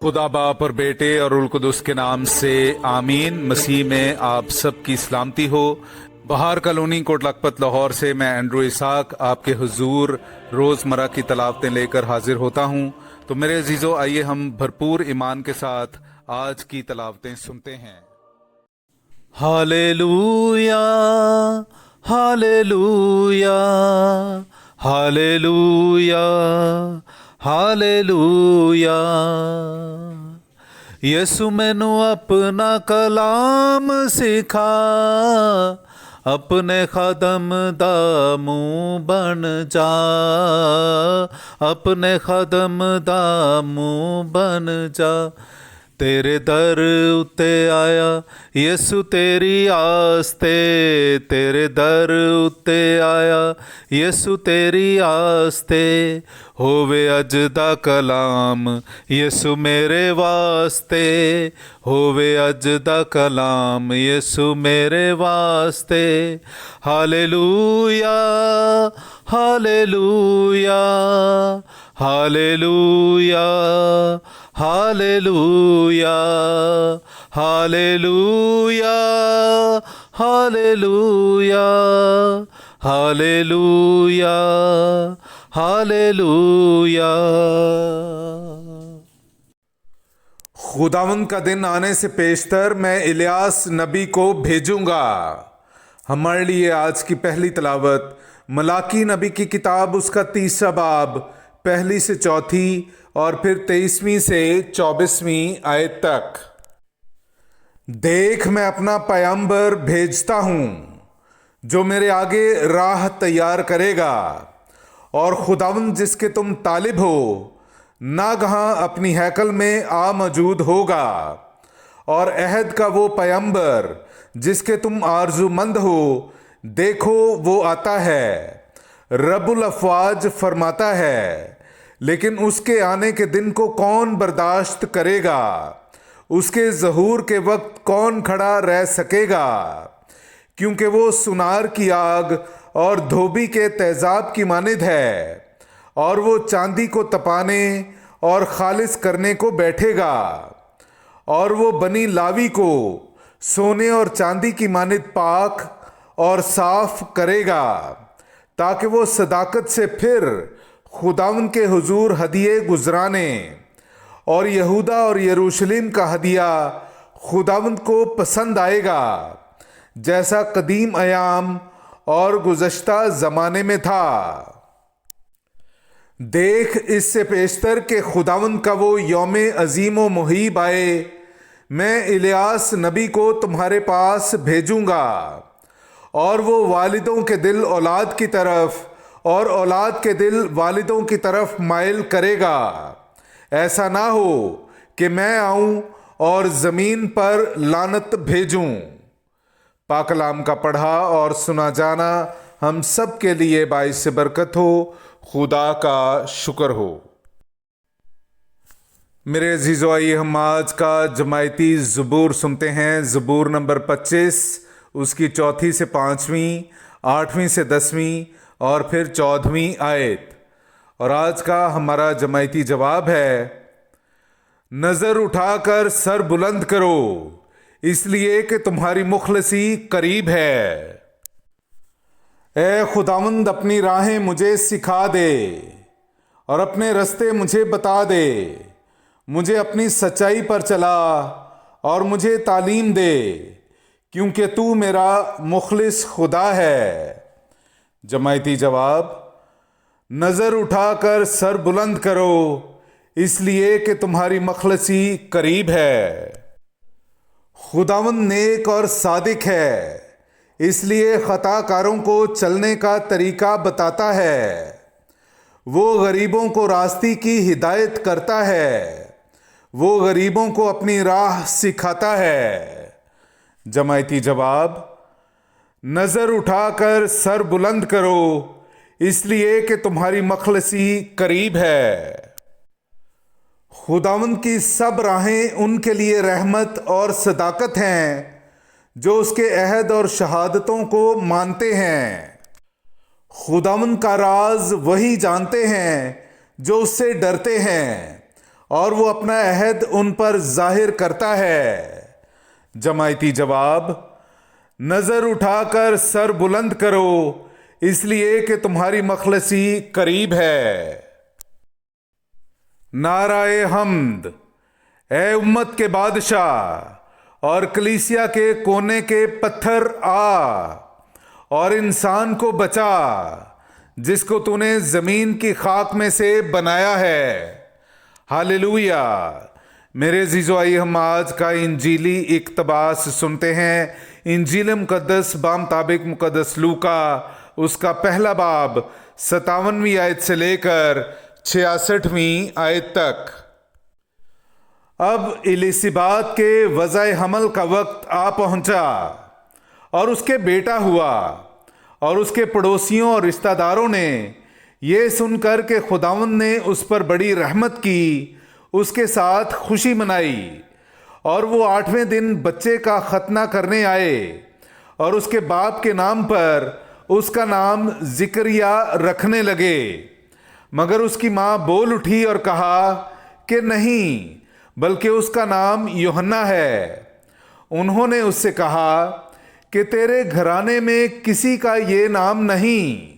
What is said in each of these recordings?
खुदा बाप और बेटे और उल कुदस के नाम से आमीन। मसीह में आप सब की सलामती हो। बहार कॉलोनी कोट लखपत लाहौर से मैं एंड्रू इसाक आपके हुजूर रोज़मर्रा की तलावतें लेकर हाजिर होता हूँ। तो मेरे अजीज़ों, आइए हम भरपूर ईमान के साथ आज की तलावतें सुनते हैं। Hallelujah, hallelujah, hallelujah, hallelujah. Yesu मैनू अपना कलाम सिखा, अपने खादम दा मुंह बन जा, अपने खादम दा मुंह बन जा। तेरे दर उत्ते आया यसु तेरी आस्ते, तेरे दर उत्ते आया यसु तेरी आस्ते। होवे अज दा कलाम यसु मेरे वास्ते, होवे अज दा कलाम यसु मेरे वास्ते। Hallelujah, hallelujah, hallelujah, hallelujah, hallelujah, hallelujah, hallelujah, hallelujah. खुदावंद का दिन आने से पेशतर मैं इलियास नबी को भेजूंगा। हमारे लिए आज की पहली तलावत मलाकी नबी की किताब, उसका 3 बाब, पहली से चौथी और फिर 23वीं से 24वीं आयत तक। देख, मैं अपना पैगंबर भेजता हूं जो मेरे आगे राह तैयार करेगा, और खुदावंद जिसके तुम तालिब हो नागहां अपनी हैकल में आ मौजूद होगा। और अहद का वो पैगंबर जिसके तुम आरजूमंद हो, देखो वो आता है। रब्बुल अफ़वाज फरमाता है, लेकिन उसके आने के दिन को कौन बर्दाश्त करेगा? उसके ज़हूर के वक्त कौन खड़ा रह सकेगा? क्योंकि वो सुनार की आग और धोबी के तेज़ाब की मानिद है, और वो चांदी को तपाने और खालिस करने को बैठेगा। और वो बनी लावी को सोने और चांदी की मानिद पाक और साफ करेगा, ताकि वो सदाकत से फिर खुदावंद के हुजूर हदिये गुजराने। और यहूदा और यरूशलेम का हदिया खुदावंद को पसंद आएगा, जैसा कदीम अयाम और गुज़श्ता ज़माने में था। देख, इससे पेशतर के खुदावंद का वो यौम अजीम व मुहीब आए, मैं इलियास नबी को तुम्हारे पास भेजूंगा। और वो वालिदों के दिल औलाद की तरफ और औलाद के दिल वालिदों की तरफ माइल करेगा। ऐसा ना हो कि मैं आऊं और ज़मीन पर लानत भेजूं। पाक कलाम का पढ़ा और सुना जाना हम सब के लिए बाइस बरकत हो। खुदा का शुक्र हो। मेरे अजीज़ों, आइए हम आज का जमायती ज़बूर सुनते हैं। ज़बूर नंबर 25, उसकी 4 से 5वीं, 8वीं से 10वीं और फिर 14वीं आयत। और आज का हमारा जमायती जवाब है, नज़र उठाकर सर बुलंद करो, इसलिए कि तुम्हारी मुखलसी करीब है। ए खुदावंद, अपनी राहें मुझे सिखा दे और अपने रास्ते मुझे बता दे। मुझे अपनी सच्चाई पर चला और मुझे तालीम दे, क्योंकि तू मेरा मुखलिस खुदा है। जमायती जवाब, नज़र उठाकर सर बुलंद करो, इसलिए कि तुम्हारी मुखलसी करीब है। खुदावंद नेक और सादिक है, इसलिए खताकारों को चलने का तरीका बताता है। वो गरीबों को रास्ते की हिदायत करता है, वो गरीबों को अपनी राह सिखाता है। जमायती जवाब, नज़र उठाकर सर बुलंद करो, इसलिए कि तुम्हारी मुखलसी करीब है। खुदावंद की सब राहें उनके लिए रहमत और सदाकत हैं जो उसके अहद और शहादतों को मानते हैं। खुदावंद का राज वही जानते हैं जो उससे डरते हैं, اور وہ اپنا عہد ان پر ظاہر کرتا ہے۔ جماعتی جواب: نظر اٹھا کر سر بلند کرو، اس لیے کہ تمہاری مخلصی قریب ہے۔ نعرہ حمد۔ اے امت کے بادشاہ اور کلیسیا کے کونے کے پتھر آ اور انسان کو بچا جس کو تو نے زمین کی خاک میں سے بنایا ہے۔ ہاللویا۔ میرے عزیزو، آئیے ہم آج کا انجیلی اقتباس سنتے ہیں۔ انجیل مقدس بمطابق مقدس لوکا، اس کا پہلا باب 57ویں آیت سے لے کر 66ویں آیت تک۔ اب الیسابات کے وضع حمل کا وقت آ پہنچا اور اس کے بیٹا ہوا، اور اس کے پڑوسیوں اور رشتہ داروں نے یہ سن کر کہ خداوند نے اس پر بڑی رحمت کی، اس کے ساتھ خوشی منائی، اور وہ 8ویں دن بچے کا ختنہ کرنے آئے اور اس کے باپ کے نام پر اس کا نام زکریا رکھنے لگے۔ مگر اس کی ماں بول اٹھی اور کہا کہ نہیں، بلکہ اس کا نام یوحنا ہے۔ انہوں نے اس سے کہا کہ تیرے گھرانے میں کسی کا یہ نام نہیں۔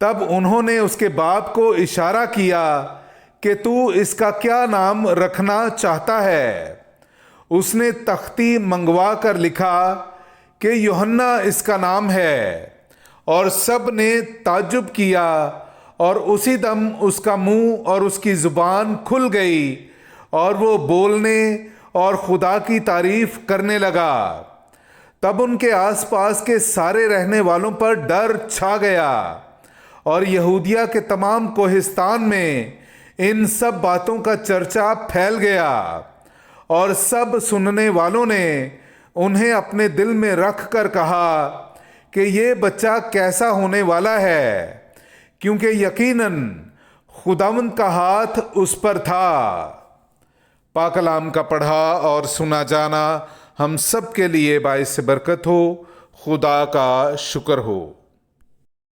تب انہوں نے اس کے باپ کو اشارہ کیا کہ تو اس کا کیا نام رکھنا چاہتا ہے؟ اس نے تختی منگوا کر لکھا کہ یوحنا اس کا نام ہے، اور سب نے تعجب کیا، اور اسی دم اس کا منہ اور اس کی زبان کھل گئی اور وہ بولنے اور خدا کی تعریف کرنے لگا۔ تب ان کے آس پاس کے سارے رہنے والوں پر ڈر چھا گیا، اور یہودیہ کے تمام کوہستان میں ان سب باتوں کا چرچا پھیل گیا، اور سب سننے والوں نے انہیں اپنے دل میں رکھ کر کہا کہ یہ بچہ کیسا ہونے والا ہے، کیونکہ یقیناً خداوند کا ہاتھ اس پر تھا۔ پاک کلام کا پڑھا اور سنا جانا ہم سب کے لیے باعث برکت ہو۔ خدا کا شکر ہو۔